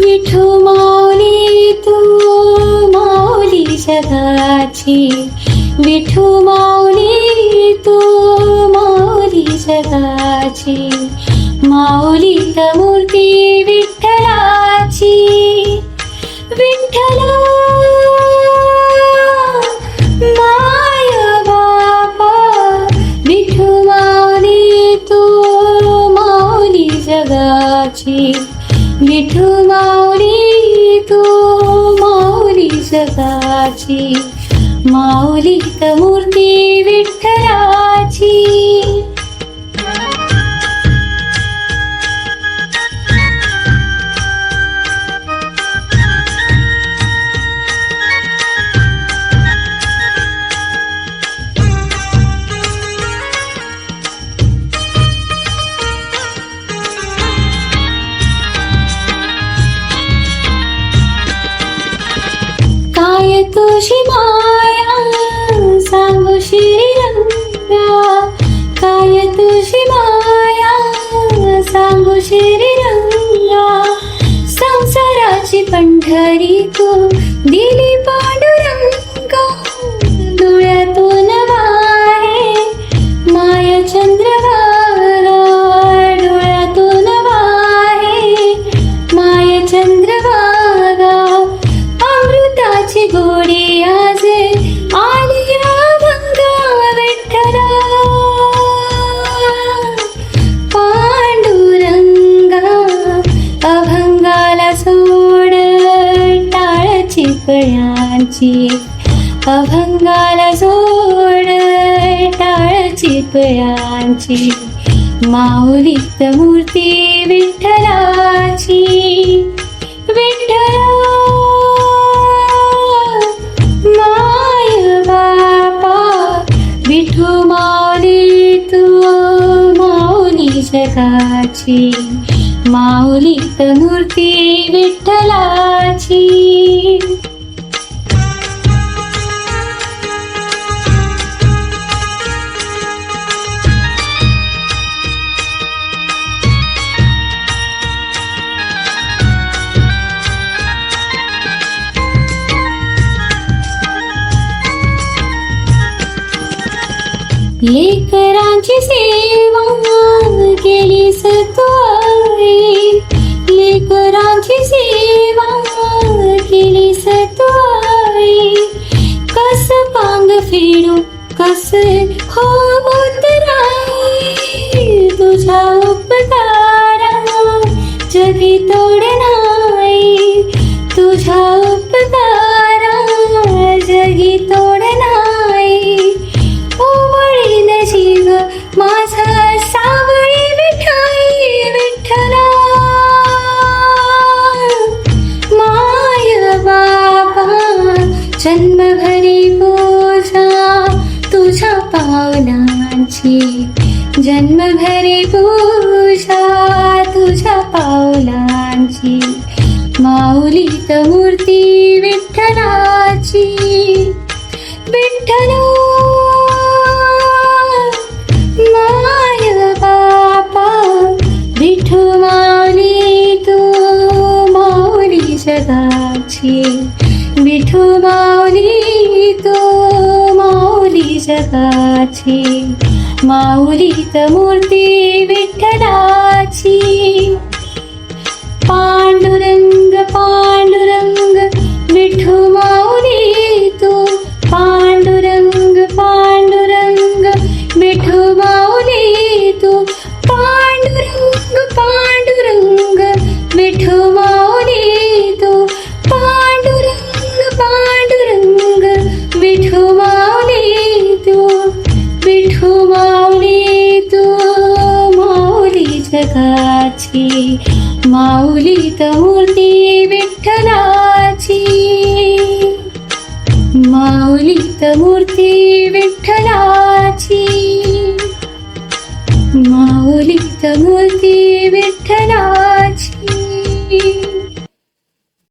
विठू माऊली तू माऊली जगाची, विठू माऊली तू माऊली जगाची, माऊली त मूर्ती विठ्ठलाची, विठ्ठला माय बापा, विठू माऊली तू माऊली जगाची, विठू माऊली तू माऊली जगाची, माऊली त मूर्ती विठ्ठलाची. काय तुझी माया सांगू श्रीरंगा, काय तुझी माया सांगू श्रीरंगा, संसाराची पंढरी तू दिली पांडुरंगा, डोळ्यातून वाहे माया चंद्रभागा, डोळ्यातून वाहे माया चंद्रभागा, अमृताची गोडी आज आली अभंगा, विठ्ठला पांडुरंगा, अभंगाला सोड टाळची पळ्यांची, अभंगाला सोड टाळची पळ्यांची, माऊलीत मूर्ती विठ्ठलाची, विठ्ठला माय बापा, विठू माऊली तू माऊली जगाची, माऊलीत मूर्ती विठ्ठलाची. लेकरांची सेवा केलीस तू आई, लेकरांची सेवा केलीस तू आई, कस पांग फेडू कस होत राई, तुझ्या उपकारा जगी तोड नाही, तुझ्या उपकारा जगी तोड नाही, ओवळीन जीव माझा सावळी विठाई, विठ्ठला माय बाबा, जन्मभरी पूजा तुझ्या पावलांची, जन्मभरी पूजा तुझ्या पावलांची, माऊलीत मूर्ती विठ्ठलाची, विठ्ठला माय बापा, विठू माऊली तू माऊली जगाची, विठू माऊली तू माऊली जगाची, माऊलीत मूर्ती विठ्ठलाची. पांडुरंग पांडुरंग विठू माऊली तू, पांडुरंग पांडुरंग विठू माऊली तू, पांडुरंग पांडुरंग विठू माऊली तू, पांडुरंग पांडुरंग विठू माऊली तू, विठू माऊली तू माऊली जगाची, माऊलीत मूर्ती विठ्ठलाची, माऊलीत मूर्ती